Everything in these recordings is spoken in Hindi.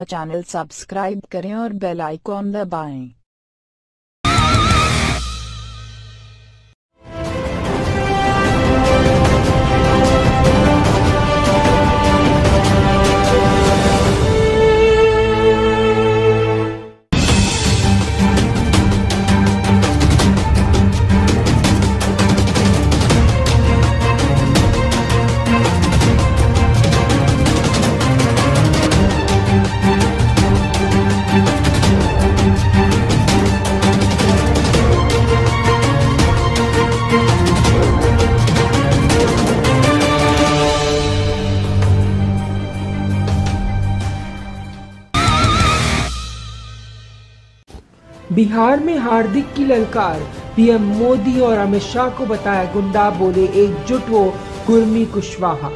चैनल सब्सक्राइब करें और बेल आइकॉन दबाएं। बिहार में हार्दिक की ललकार, पीएम मोदी और अमित शाह को बताया गुंडा, बोले एकजुट हो कुर्मी कुशवाहा।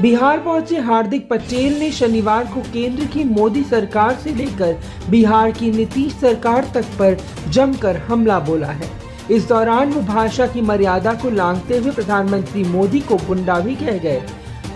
बिहार पहुंचे हार्दिक पटेल ने शनिवार को केंद्र की मोदी सरकार से लेकर बिहार की नीतीश सरकार तक पर जमकर हमला बोला है। इस दौरान वो भाषा की मर्यादा को लांघते हुए प्रधानमंत्री मोदी को गुंडा भी कह गए।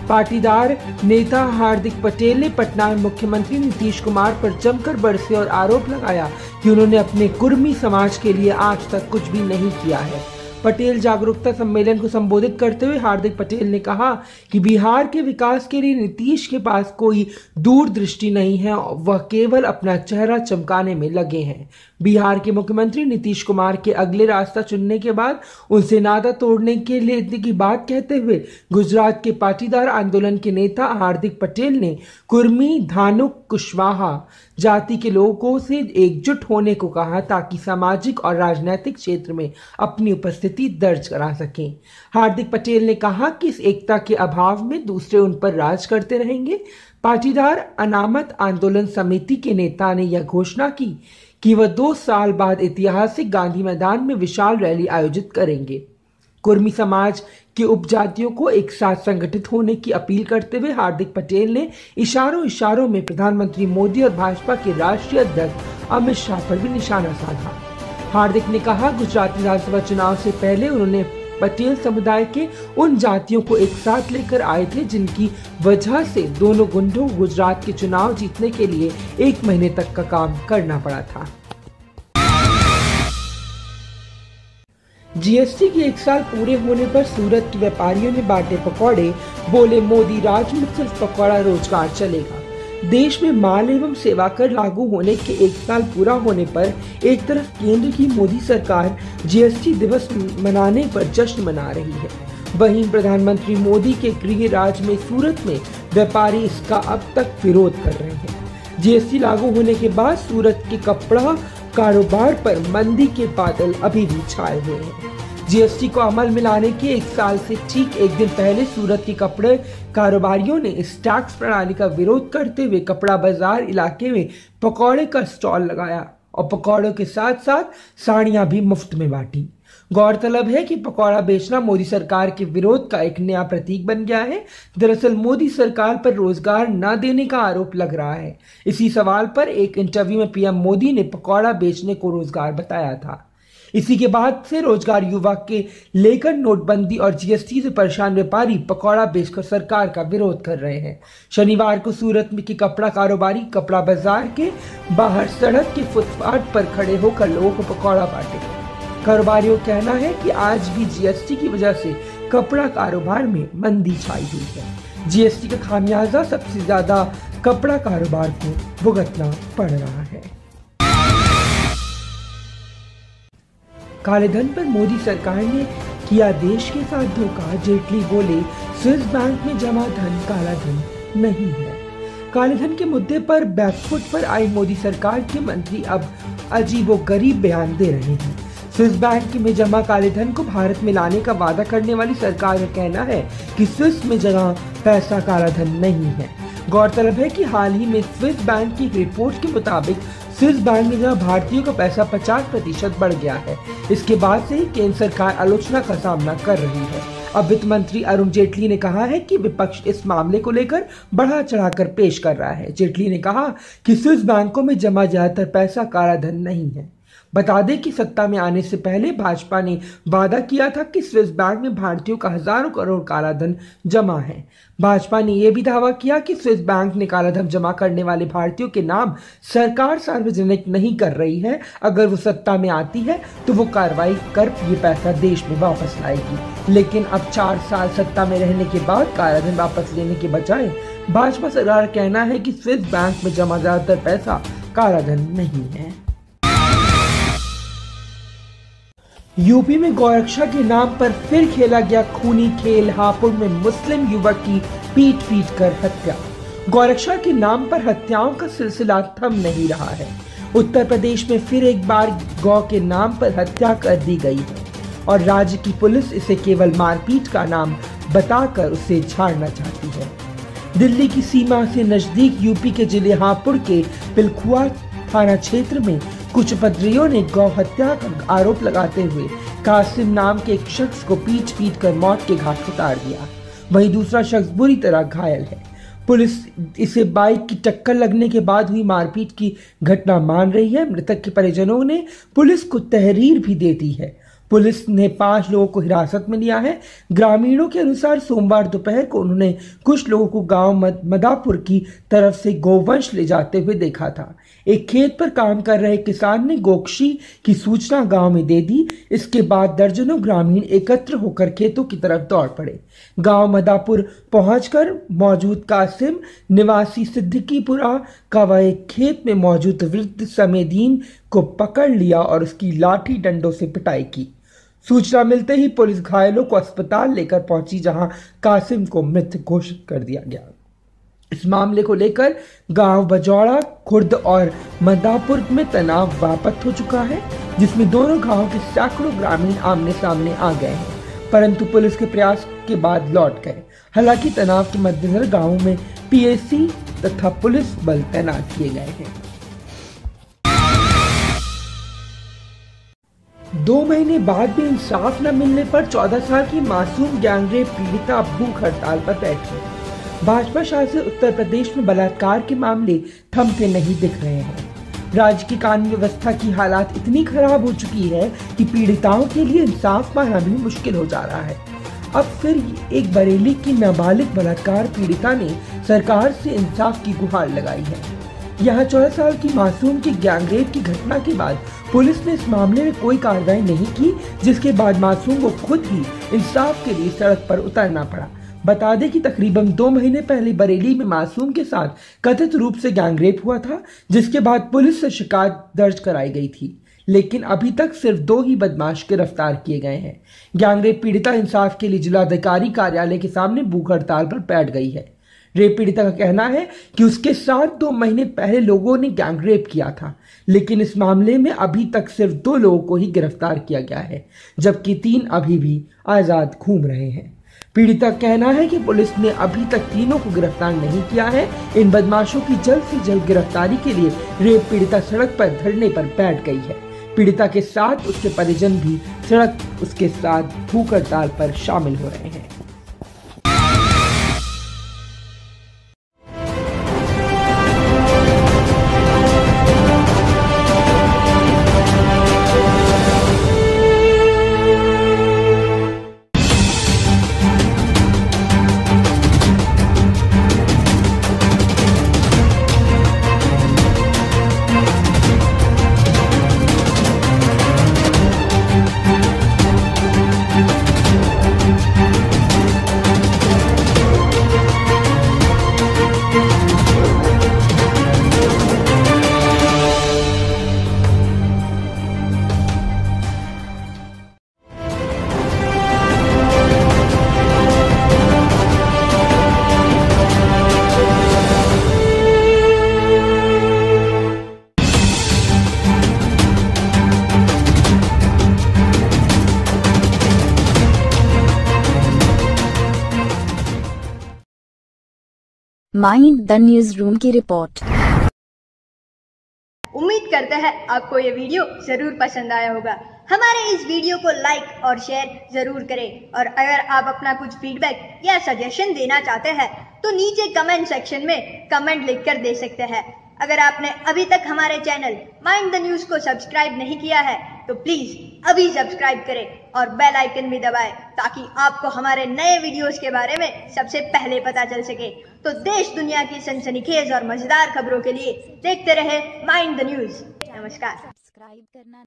पाटीदार नेता हार्दिक पटेल ने पटना में मुख्यमंत्री नीतीश कुमार पर जमकर बरसे और आरोप लगाया कि उन्होंने अपने कुर्मी समाज के लिए आज तक कुछ भी नहीं किया है। पटेल जागरूकता सम्मेलन को संबोधित करते हुए हार्दिक पटेल ने कहा कि बिहार के विकास के लिए नीतीश के पास कोई दूरदृष्टि नहीं है, वह केवल अपना चेहरा चमकाने में लगे हैं। बिहार के मुख्यमंत्री नीतीश कुमार के अगले रास्ता चुनने के बाद उनसे नाता तोड़ने के लिए की बात कहते हुए गुजरात के पाटीदार आंदोलन के नेता हार्दिक पटेल ने कुर्मी धानुक कुशवाहा जाति के लोगों से एकजुट होने को कहा ताकि सामाजिक और राजनीतिक क्षेत्र में अपनी उपस्थिति दर्ज करा सकें। हार्दिक पटेल ने कहा कि इस एकता के अभाव में दूसरे उन पर राज करते रहेंगे। पाटीदार अनामत आंदोलन समिति के नेता ने यह घोषणा की कि वह 2 साल बाद ऐतिहासिक गांधी मैदान में विशाल रैली आयोजित करेंगे। कुर्मी समाज के उपजातियों को एक साथ संगठित होने की अपील करते हुए हार्दिक पटेल ने इशारों में प्रधानमंत्री मोदी और भाजपा के राष्ट्रीय अध्यक्ष अमित शाह पर भी निशाना साधा। हार्दिक ने कहा, गुजरात विधानसभा चुनाव से पहले उन्होंने पटेल समुदाय के उन जातियों को एक साथ लेकर आए थे जिनकी वजह से दोनों गुंडों को गुजरात के चुनाव जीतने के लिए 1 महीने तक का काम करना पड़ा था। जीएसटी के 1 साल पूरे होने पर सूरत के व्यापारियों ने बांटे पकौड़े, बोले मोदी राज में सिर्फ पकौड़ा रोजगार चलेगा। देश में माल एवं सेवा कर लागू होने के 1 साल पूरा होने पर एक तरफ केंद्र की मोदी सरकार जीएसटी दिवस मनाने पर जश्न मना रही है, वहीं प्रधानमंत्री मोदी के गृह राज्य में सूरत में व्यापारी इसका अब तक विरोध कर रहे हैं। जीएसटी लागू होने के बाद सूरत के कपड़ा कारोबार पर मंदी के बादल अभी भी छाए हुए हैं। जीएसटी को अमल में लाने के 1 साल से ठीक 1 दिन पहले सूरत के कपड़े कारोबारियों ने इस टैक्स प्रणाली का विरोध करते हुए कपड़ा बाजार इलाके में पकौड़े का स्टॉल लगाया और पकौड़ों के साथ साथ साड़ियां भी मुफ्त में बांटी। गौरतलब है कि पकौड़ा बेचना मोदी सरकार के विरोध का एक नया प्रतीक बन गया है। दरअसल मोदी सरकार पर रोजगार न देने का आरोप लग रहा है। इसी सवाल पर एक इंटरव्यू में पीएम मोदी ने पकौड़ा बेचने को रोजगार बताया था। इसी के बाद से रोजगार युवा के लेकर नोटबंदी और जीएसटी से परेशान व्यापारी पकौड़ा बेचकर सरकार का विरोध कर रहे हैं। शनिवार को सूरत में की कपड़ा कारोबारी कपड़ा बाजार के बाहर सड़क के फुटपाथ पर खड़े होकर लोगों को पकौड़ा बांटे। कारोबारियों का कहना है कि आज भी जीएसटी की वजह से कपड़ा कारोबार में मंदी छाई हुई है। जीएसटी का खामियाजा सबसे ज्यादा कपड़ा कारोबार को भुगतना पड़ रहा है। काले धन पर मोदी सरकार ने किया देश के साथ धोखा, जेटली बोले स्विस बैंक में जमा धन काला धन नहीं है। काले धन के मुद्दे पर बैकफुट पर आई मोदी सरकार के मंत्री अब अजीबोगरीब बयान दे रहे हैं। स्विस बैंक में जमा काले धन को भारत में लाने का वादा करने वाली सरकार का कहना है कि स्विस में जमा पैसा काला धन नहीं है। गौरतलब है कि हाल ही में स्विस बैंक की रिपोर्ट के मुताबिक स्विस बैंक में जमा भारतीयों का पैसा 50% बढ़ गया है। इसके बाद से ही केंद्र सरकार आलोचना का सामना कर रही है। अब वित्त मंत्री अरुण जेटली ने कहा है कि विपक्ष इस मामले को लेकर बढ़ा चढ़ाकर पेश कर रहा है। जेटली ने कहा कि स्विस बैंकों में जमा ज्यादातर पैसा काला धन नहीं है। बता दें कि सत्ता में आने से पहले भाजपा ने वादा किया था कि स्विस बैंक में भारतीयों का हजारों करोड़ काला धन जमा है। भाजपा ने यह भी दावा किया कि स्विस बैंक ने काला धन जमा करने वाले भारतीयों के नाम सरकार सार्वजनिक नहीं कर रही है। अगर वो सत्ता में आती है तो वो कार्रवाई कर ये पैसा देश में वापस लाएगी। लेकिन अब 4 साल सत्ता में रहने के बाद काला धन वापस लेने के बजाय भाजपा सरकार का कहना है कि स्विस बैंक में जमा ज्यादातर पैसा काला धन नहीं है। यूपी में गौरक्षा के नाम पर फिर खेला गया खूनी खेल। हापुड़ में मुस्लिम युवक की पीट कर हत्या। गौरक्षा के नाम पर हत्याओं का सिलसिला थम नहीं रहा है। उत्तर प्रदेश में फिर एक बार गौ के नाम पर हत्या कर दी गई है और राज्य की पुलिस इसे केवल मारपीट का नाम बताकर उसे झाड़ना चाहती है। दिल्ली की सीमा से नजदीक यूपी के जिले हापुड़ के पिलखुआ थाना क्षेत्र में कुछ उपद्रवियों ने गौ हत्या का आरोप लगाते हुए कासिम नाम के एक शख्स को पीट कर मौत के घाट उतार दिया। वहीं दूसरा शख्स बुरी तरह घायल है। पुलिस इसे बाइक की टक्कर लगने के बाद हुई मारपीट की घटना मान रही है। मृतक के परिजनों ने पुलिस को तहरीर भी दे दी है। पुलिस ने 5 लोगों को हिरासत में लिया है। ग्रामीणों के अनुसार सोमवार दोपहर को उन्होंने कुछ लोगों को गांव मदापुर की तरफ से गोवंश ले जाते हुए देखा था। एक खेत पर काम कर रहे किसान ने गोकशी की सूचना गांव में दे दी। इसके बाद दर्जनों ग्रामीण एकत्र होकर खेतों की तरफ दौड़ पड़े। गांव मदापुर पहुंचकर मौजूद कासिम निवासी सिद्दीकीपुरा का वह एक खेत में मौजूद वृद्ध समेदीन को पकड़ लिया और उसकी लाठी डंडों से पिटाई की। सूचना मिलते ही पुलिस घायलों को अस्पताल लेकर पहुंची, जहां कासिम को मृत घोषित कर दिया गया। इस मामले को लेकर गांव बजौड़ा, खुर्द और मदापुर में तनाव वापस हो चुका है, जिसमें दोनों गांवों के सैकड़ों ग्रामीण आमने सामने आ गए हैं, परंतु पुलिस के प्रयास के बाद लौट गए। हालांकि तनाव के मद्देनजर गांवों में पीएसी तथा पुलिस बल तैनात किए गए हैं। 2 महीने बाद भी इंसाफ न मिलने पर 14 साल की मासूम गैंगरेप पीड़िता भूख हड़ताल पर बैठी। भाजपा शासित उत्तर प्रदेश में बलात्कार के मामले थमते नहीं दिख रहे हैं। राज्य की कानून व्यवस्था की हालात इतनी खराब हो चुकी है कि पीड़िताओं के लिए इंसाफ पाना भी मुश्किल हो जा रहा है। अब फिर एक बरेली की नाबालिग बलात्कार पीड़िता ने सरकार से इंसाफ की गुहार लगाई है। यहाँ 14 साल की मासूम की गैंगरेप की घटना के बाद पुलिस ने इस मामले में कोई कार्रवाई नहीं की, जिसके बाद मासूम को खुद ही इंसाफ के लिए सड़क पर उतरना पड़ा। बता दें कि तकरीबन 2 महीने पहले बरेली में मासूम के साथ कथित रूप से गैंगरेप हुआ था, जिसके बाद पुलिस से शिकायत दर्ज कराई गई थी, लेकिन अभी तक सिर्फ 2 ही बदमाश गिरफ्तार किए गए हैं। गैंगरेप पीड़िता इंसाफ के लिए जिलाधिकारी कार्यालय के सामने भूख हड़ताल पर बैठ गई है। रेप पीड़िता का कहना है कि उसके साथ 2 महीने पहले लोगों ने गैंगरेप किया था, लेकिन इस मामले में अभी तक सिर्फ 2 लोगों को ही गिरफ्तार किया गया है, जबकि 3 अभी भी आजाद घूम रहे हैं। पीड़िता का कहना है कि पुलिस ने अभी तक तीनों को गिरफ्तार नहीं किया है। इन बदमाशों की जल्द से जल्द गिरफ्तारी के लिए रेप पीड़िता सड़क पर धरने पर बैठ गई है। पीड़िता के साथ उसके परिजन भी उसके साथ भूख हड़ताल पर शामिल हो रहे हैं। माइंड द न्यूज रूम की रिपोर्ट। उम्मीद करते हैं आपको ये वीडियो जरूर पसंद आया होगा। हमारे इस वीडियो को लाइक और शेयर जरूर करें, और अगर आप अपना कुछ फीडबैक या सजेशन देना चाहते हैं तो नीचे कमेंट सेक्शन में कमेंट लिखकर दे सकते हैं। अगर आपने अभी तक हमारे चैनल माइंड द न्यूज को सब्सक्राइब नहीं किया है तो प्लीज अभी सब्सक्राइब करें और बेल आइकन भी दबाएं ताकि आपको हमारे नए वीडियोस के बारे में सबसे पहले पता चल सके। तो देश दुनिया की सनसनीखेज और मजेदार खबरों के लिए देखते रहे माइंड द न्यूज। नमस्कार। सब्सक्राइब करना